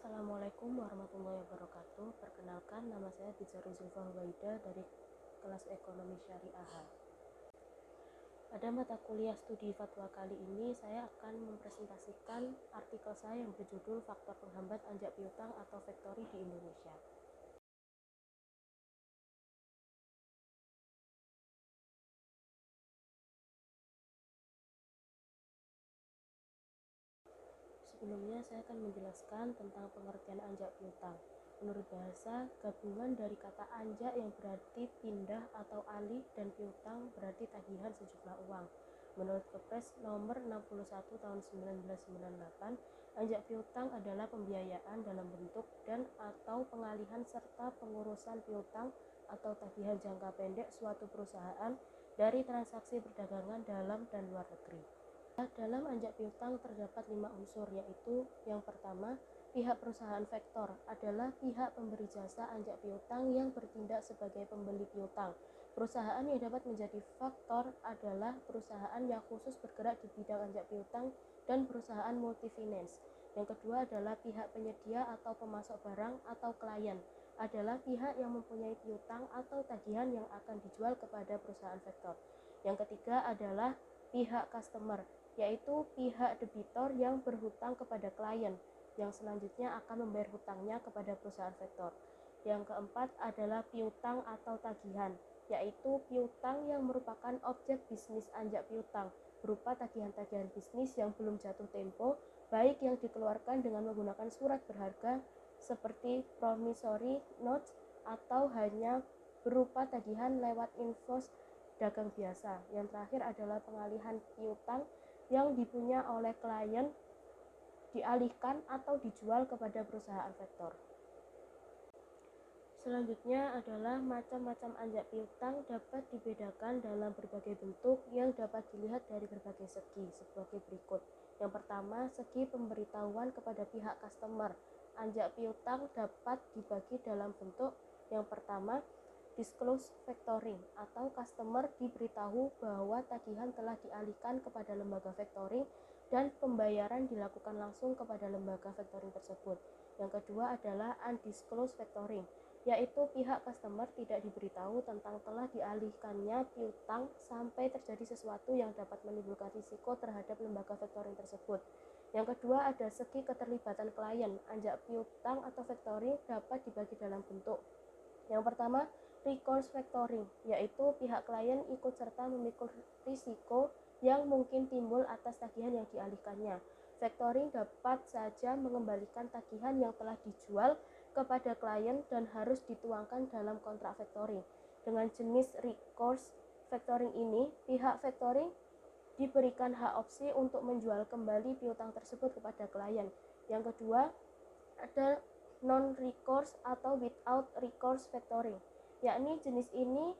Assalamualaikum warahmatullahi wabarakatuh. Perkenalkan, nama saya Bizari Zulfa Huwaida dari kelas Ekonomi Syariah. Pada mata kuliah studi fatwa kali ini, saya akan mempresentasikan artikel saya yang berjudul Faktor Penghambat Anjak Piutang atau Factory di Indonesia. Sebelumnya saya akan menjelaskan tentang pengertian anjak piutang. Menurut bahasa, gabungan dari kata anjak yang berarti pindah atau alih dan piutang berarti tagihan sejumlah uang. Menurut Kepres nomor 61 tahun 1998, anjak piutang adalah pembiayaan dalam bentuk dan atau pengalihan serta pengurusan piutang atau tagihan jangka pendek suatu perusahaan dari transaksi perdagangan dalam dan luar negeri. Dalam anjak piutang terdapat 5 unsur, yaitu yang pertama, pihak perusahaan vektor adalah pihak pemberi jasa anjak piutang yang bertindak sebagai pembeli piutang. Perusahaan yang dapat menjadi faktor adalah perusahaan yang khusus bergerak di bidang anjak piutang dan perusahaan multifinance. Yang kedua adalah pihak penyedia atau pemasok barang atau klien, adalah pihak yang mempunyai piutang atau tagihan yang akan dijual kepada perusahaan vektor. Yang ketiga adalah pihak customer, yaitu pihak debitor yang berhutang kepada klien, yang selanjutnya akan membayar hutangnya kepada perusahaan vektor. Yang keempat adalah piutang atau tagihan, yaitu piutang yang merupakan objek bisnis anjak piutang, berupa tagihan-tagihan bisnis yang belum jatuh tempo, baik yang dikeluarkan dengan menggunakan surat berharga seperti promissory notes atau hanya berupa tagihan lewat invoice dagang biasa. Yang terakhir adalah pengalihan piutang yang dipunya oleh klien dialihkan atau dijual kepada perusahaan vektor. Selanjutnya adalah macam-macam anjak piutang dapat dibedakan dalam berbagai bentuk yang dapat dilihat dari berbagai segi sebagai berikut. Yang pertama, segi pemberitahuan kepada pihak customer. Anjak piutang dapat dibagi dalam bentuk yang pertama, disclose factoring, atau customer diberitahu bahwa tagihan telah dialihkan kepada lembaga factoring dan pembayaran dilakukan langsung kepada lembaga factoring tersebut. Yang kedua adalah undisclosed factoring, yaitu pihak customer tidak diberitahu tentang telah dialihkannya piutang sampai terjadi sesuatu yang dapat menimbulkan risiko terhadap lembaga factoring tersebut. Yang kedua ada segi keterlibatan klien. Anjak piutang atau factoring dapat dibagi dalam bentuk. Yang pertama, recourse factoring, yaitu pihak klien ikut serta memikul risiko yang mungkin timbul atas tagihan yang dialihkannya. Factoring dapat saja mengembalikan tagihan yang telah dijual kepada klien dan harus dituangkan dalam kontrak factoring. Dengan jenis recourse factoring ini, pihak factoring diberikan hak opsi untuk menjual kembali piutang tersebut kepada klien. Yang kedua, ada non-recourse atau without recourse factoring, yakni jenis ini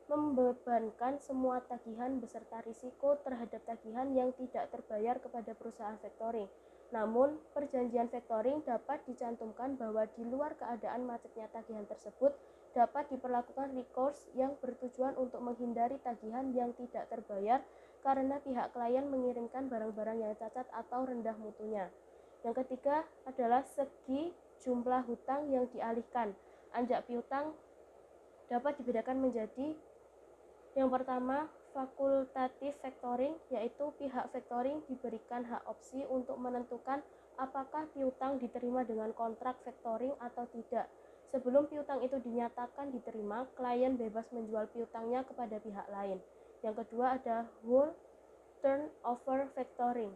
membebankan semua tagihan beserta risiko terhadap tagihan yang tidak terbayar kepada perusahaan factoring. Namun, perjanjian factoring dapat dicantumkan bahwa di luar keadaan macetnya tagihan tersebut dapat diperlakukan recourse yang bertujuan untuk menghindari tagihan yang tidak terbayar karena pihak klien mengirimkan barang-barang yang cacat atau rendah mutunya. Yang ketiga adalah segi jumlah hutang yang dialihkan. Anjak piutang dapat dibedakan menjadi yang pertama, fakultatif factoring, yaitu pihak factoring diberikan hak opsi untuk menentukan apakah piutang diterima dengan kontrak factoring atau tidak. Sebelum piutang itu dinyatakan diterima, klien bebas menjual piutangnya kepada pihak lain. Yang kedua ada whole turnover factoring,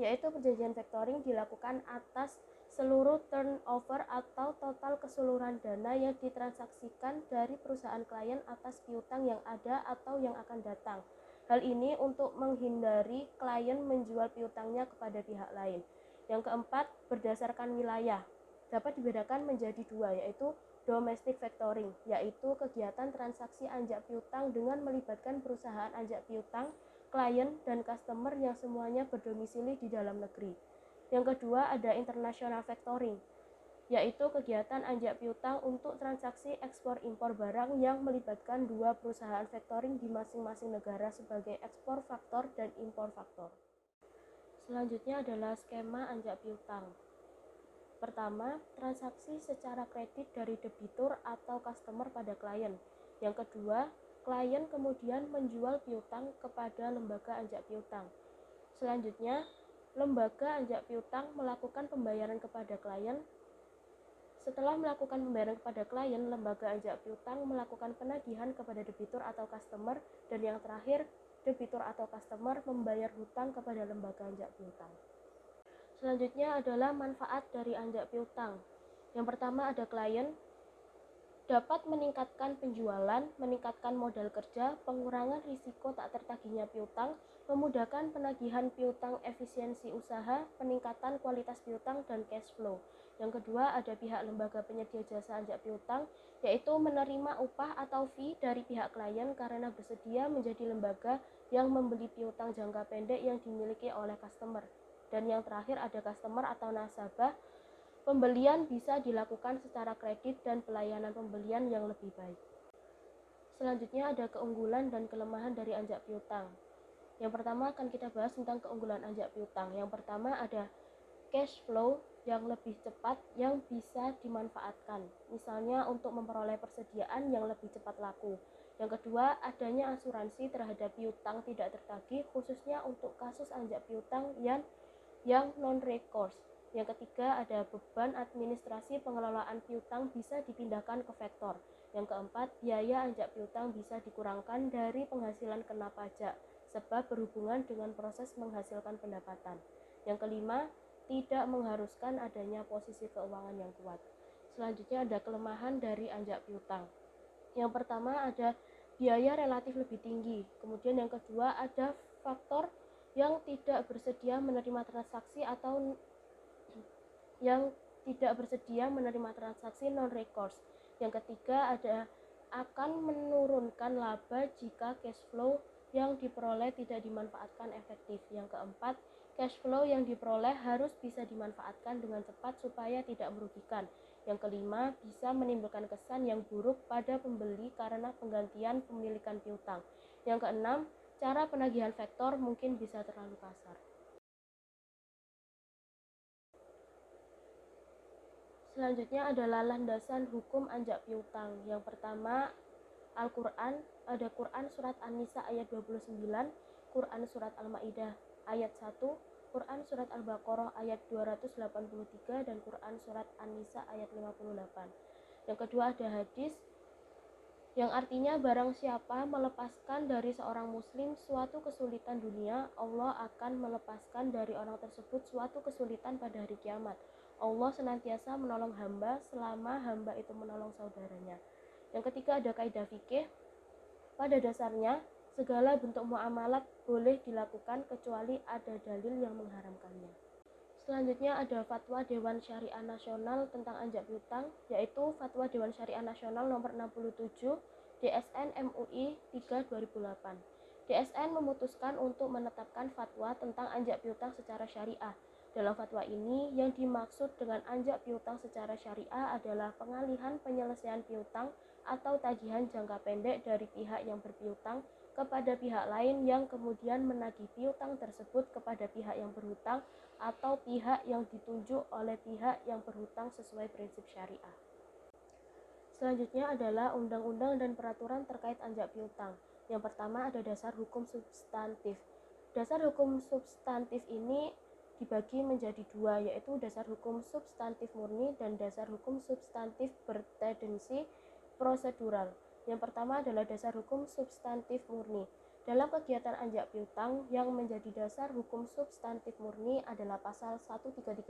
yaitu perjanjian factoring dilakukan atas seluruh turnover atau total keseluruhan dana yang ditransaksikan dari perusahaan klien atas piutang yang ada atau yang akan datang. Hal ini untuk menghindari klien menjual piutangnya kepada pihak lain. Yang keempat, berdasarkan wilayah. Dapat dibedakan menjadi dua, yaitu domestic factoring, yaitu kegiatan transaksi anjak piutang dengan melibatkan perusahaan anjak piutang, klien, dan customer yang semuanya berdomisili di dalam negeri. Yang kedua ada international factoring, yaitu kegiatan anjak piutang untuk transaksi ekspor impor barang yang melibatkan dua perusahaan factoring di masing-masing negara sebagai ekspor faktor dan impor faktor. Selanjutnya adalah skema anjak piutang. Pertama, transaksi secara kredit dari debitur atau customer pada klien. Yang kedua, klien kemudian menjual piutang kepada lembaga anjak piutang. Selanjutnya, lembaga anjak piutang melakukan pembayaran kepada klien. Setelah melakukan pembayaran kepada klien, lembaga anjak piutang melakukan penagihan kepada debitur atau customer, dan yang terakhir, debitur atau customer membayar hutang kepada lembaga anjak piutang. Selanjutnya adalah manfaat dari anjak piutang. Yang pertama ada klien, dapat meningkatkan penjualan, meningkatkan modal kerja, pengurangan risiko tak tertagihnya piutang, memudahkan penagihan piutang, efisiensi usaha, peningkatan kualitas piutang, dan cash flow. Yang kedua ada pihak lembaga penyedia jasa anjak piutang, yaitu menerima upah atau fee dari pihak klien karena bersedia menjadi lembaga yang membeli piutang jangka pendek yang dimiliki oleh customer. Dan yang terakhir ada customer atau nasabah. Pembelian bisa dilakukan secara kredit dan pelayanan pembelian yang lebih baik. Selanjutnya ada keunggulan dan kelemahan dari anjak piutang. Yang pertama akan kita bahas tentang keunggulan anjak piutang. Yang pertama ada cash flow yang lebih cepat yang bisa dimanfaatkan, misalnya untuk memperoleh persediaan yang lebih cepat laku. Yang kedua, adanya asuransi terhadap piutang tidak tertagih, khususnya untuk kasus anjak piutang yang non-recourse. Yang ketiga ada beban administrasi pengelolaan piutang bisa dipindahkan ke vektor. Yang keempat, biaya anjak piutang bisa dikurangkan dari penghasilan kena pajak sebab berhubungan dengan proses menghasilkan pendapatan. Yang kelima, tidak mengharuskan adanya posisi keuangan yang kuat. Selanjutnya ada kelemahan dari anjak piutang. Yang pertama ada biaya relatif lebih tinggi. Kemudian yang kedua ada faktor yang tidak bersedia menerima transaksi atau yang tidak bersedia menerima transaksi non-recourse. Yang ketiga ada akan menurunkan laba jika cash flow yang diperoleh tidak dimanfaatkan efektif. Yang keempat, cash flow yang diperoleh harus bisa dimanfaatkan dengan cepat supaya tidak merugikan. Yang kelima, bisa menimbulkan kesan yang buruk pada pembeli karena penggantian pemilikan piutang. Yang keenam, cara penagihan vektor mungkin bisa terlalu kasar. Selanjutnya adalah landasan hukum anjak piutang. Yang pertama, Al-Quran, ada Quran Surat An-Nisa ayat 29, Quran Surat Al-Ma'idah ayat 1, Quran Surat Al-Baqarah ayat 283, dan Quran Surat An-Nisa ayat 58. Yang kedua ada hadis yang artinya barang siapa melepaskan dari seorang muslim suatu kesulitan dunia, Allah akan melepaskan dari orang tersebut suatu kesulitan pada hari kiamat. Allah senantiasa menolong hamba selama hamba itu menolong saudaranya. Yang ketiga ada kaidah fikih. Pada dasarnya segala bentuk muamalat boleh dilakukan kecuali ada dalil yang mengharamkannya. Selanjutnya ada Fatwa Dewan Syariah Nasional tentang anjak piutang, yaitu Fatwa Dewan Syariah Nasional nomor 67 DSN MUI 3 2008. DSN memutuskan untuk menetapkan fatwa tentang anjak piutang secara syariah. Dalam fatwa ini, yang dimaksud dengan anjak piutang secara syariah adalah pengalihan penyelesaian piutang atau tagihan jangka pendek dari pihak yang berpiutang kepada pihak lain yang kemudian menagih piutang tersebut kepada pihak yang berhutang atau pihak yang ditunjuk oleh pihak yang berhutang sesuai prinsip syariah. Selanjutnya adalah undang-undang dan peraturan terkait anjak piutang. Yang pertama ada dasar hukum substantif. Dasar hukum substantif ini dibagi menjadi dua, yaitu dasar hukum substantif murni dan dasar hukum substantif bertendensi prosedural. Yang pertama adalah dasar hukum substantif murni. Dalam kegiatan anjak piutang, yang menjadi dasar hukum substantif murni adalah pasal 1338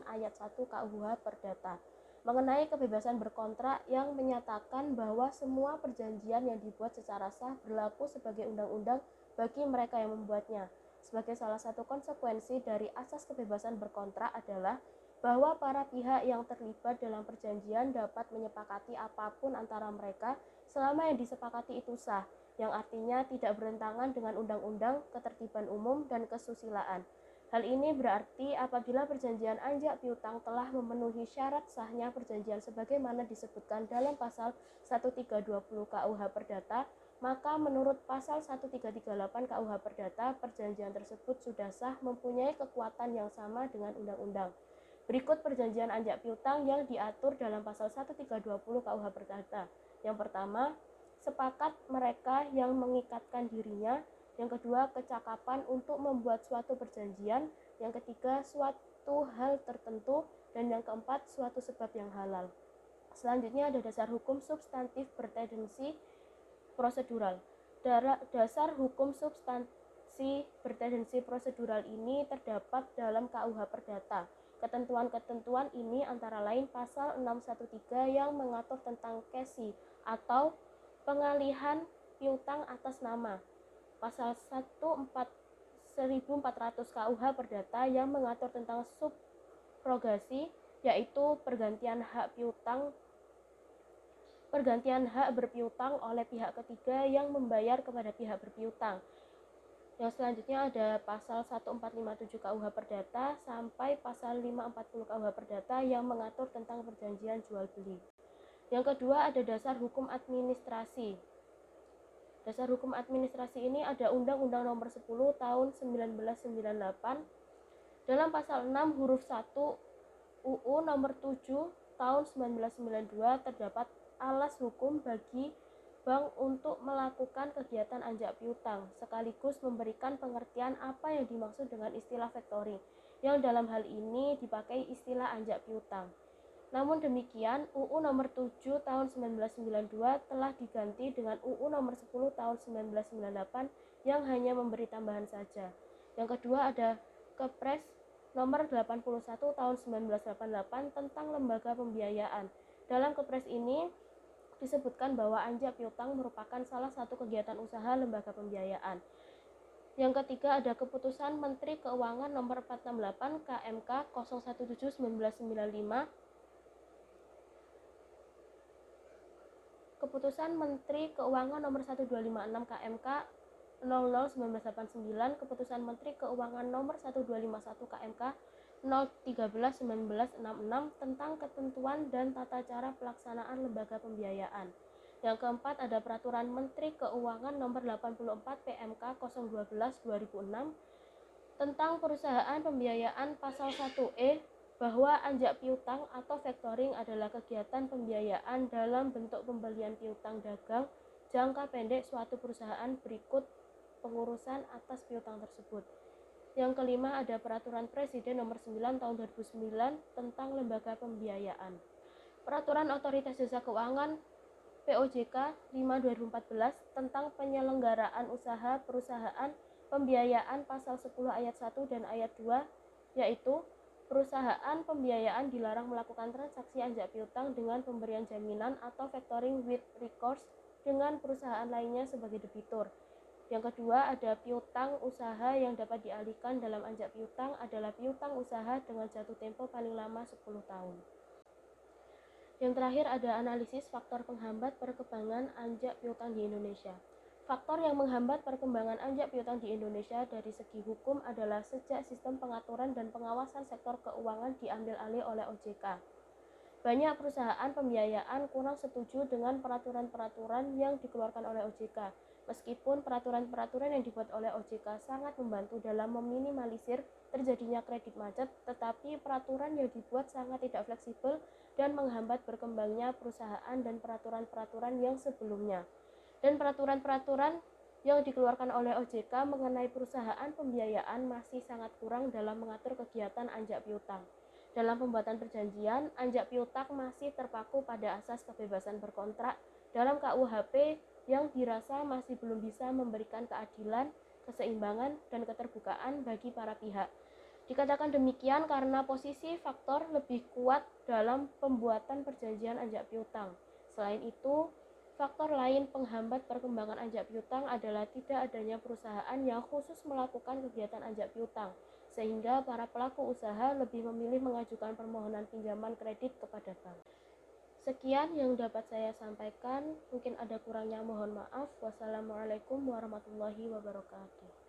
ayat 1 KUH Perdata mengenai kebebasan berkontrak, yang menyatakan bahwa semua perjanjian yang dibuat secara sah berlaku sebagai undang-undang bagi mereka yang membuatnya. Sebagai salah satu konsekuensi dari asas kebebasan berkontrak adalah bahwa para pihak yang terlibat dalam perjanjian dapat menyepakati apapun antara mereka selama yang disepakati itu sah, yang artinya tidak bertentangan dengan undang-undang, ketertiban umum, dan kesusilaan. Hal ini berarti apabila perjanjian anjak piutang telah memenuhi syarat sahnya perjanjian sebagaimana disebutkan dalam pasal 1320 KUH Perdata, maka menurut pasal 1338 KUH Perdata, perjanjian tersebut sudah sah, mempunyai kekuatan yang sama dengan undang-undang. Berikut perjanjian anjak piutang yang diatur dalam pasal 1320 KUH Perdata. Yang pertama, sepakat mereka yang mengikatkan dirinya. Yang kedua, kecakapan untuk membuat suatu perjanjian. Yang ketiga, suatu hal tertentu. Dan yang keempat, suatu sebab yang halal. Selanjutnya ada dasar hukum substantif bertendensi prosedural. Dasar hukum substansi bertendensi prosedural ini terdapat dalam KUH Perdata. Ketentuan-ketentuan ini antara lain pasal 613 yang mengatur tentang cesi atau pengalihan piutang atas nama, pasal 1400 KUH Perdata yang mengatur tentang subrogasi, yaitu pergantian hak berpiutang oleh pihak ketiga yang membayar kepada pihak berpiutang. Yang selanjutnya ada pasal 1457 KUH Perdata sampai pasal 540 KUH Perdata yang mengatur tentang perjanjian jual beli. Yang kedua ada dasar hukum administrasi. Dasar hukum administrasi ini ada Undang-Undang Nomor 10 Tahun 1998. Dalam pasal 6 huruf 1 UU Nomor 7 Tahun 1992 terdapat alas hukum bagi bank untuk melakukan kegiatan anjak piutang, sekaligus memberikan pengertian apa yang dimaksud dengan istilah factoring, yang dalam hal ini dipakai istilah anjak piutang. Namun demikian, UU Nomor 7 Tahun 1992 telah diganti dengan UU Nomor 10 Tahun 1998 yang hanya memberi tambahan saja. Yang kedua ada Kepres Nomor 81 Tahun 1988 tentang lembaga pembiayaan. Dalam Kepres ini disebutkan bahwa anjak piutang merupakan salah satu kegiatan usaha lembaga pembiayaan. Yang ketiga ada Keputusan Menteri Keuangan Nomor 468 KMK 017/1995. Keputusan Menteri Keuangan Nomor 1256 KMK 00/1989, Keputusan Menteri Keuangan Nomor 1251 KMK 013/1966 tentang ketentuan dan tata cara pelaksanaan lembaga pembiayaan. Yang keempat ada Peraturan Menteri Keuangan Nomor 84 PMK 012/2006 tentang perusahaan pembiayaan pasal 1E bahwa anjak piutang atau factoring adalah kegiatan pembiayaan dalam bentuk pembelian piutang dagang jangka pendek suatu perusahaan berikut pengurusan atas piutang tersebut. Yang kelima ada Peraturan Presiden Nomor 9 Tahun 2009 tentang lembaga pembiayaan. Peraturan Otoritas Jasa Keuangan POJK 5/2014 tentang penyelenggaraan usaha perusahaan pembiayaan pasal 10 ayat 1 dan ayat 2, yaitu perusahaan pembiayaan dilarang melakukan transaksi anjak piutang dengan pemberian jaminan atau factoring with recourse dengan perusahaan lainnya sebagai debitur. Yang kedua ada piutang usaha yang dapat dialihkan dalam anjak piutang adalah piutang usaha dengan jatuh tempo paling lama 10 tahun. Yang terakhir ada analisis faktor penghambat perkembangan anjak piutang di Indonesia. Faktor yang menghambat perkembangan anjak piutang di Indonesia dari segi hukum adalah sejak sistem pengaturan dan pengawasan sektor keuangan diambil alih oleh OJK. Banyak perusahaan pembiayaan kurang setuju dengan peraturan-peraturan yang dikeluarkan oleh OJK. Meskipun peraturan-peraturan yang dibuat oleh OJK sangat membantu dalam meminimalisir terjadinya kredit macet, tetapi peraturan yang dibuat sangat tidak fleksibel dan menghambat berkembangnya perusahaan dan peraturan-peraturan yang sebelumnya. Dan peraturan-peraturan yang dikeluarkan oleh OJK mengenai perusahaan pembiayaan masih sangat kurang dalam mengatur kegiatan anjak piutang. Dalam pembuatan perjanjian, anjak piutang masih terpaku pada asas kebebasan berkontrak dalam KUHP yang dirasa masih belum bisa memberikan keadilan, keseimbangan, dan keterbukaan bagi para pihak. Dikatakan demikian karena posisi faktor lebih kuat dalam pembuatan perjanjian anjak piutang. Selain itu, faktor lain penghambat perkembangan anjak piutang adalah tidak adanya perusahaan yang khusus melakukan kegiatan anjak piutang, sehingga para pelaku usaha lebih memilih mengajukan permohonan pinjaman kredit kepada bank. Sekian yang dapat saya sampaikan, mungkin ada kurangnya mohon maaf. Wassalamualaikum warahmatullahi wabarakatuh.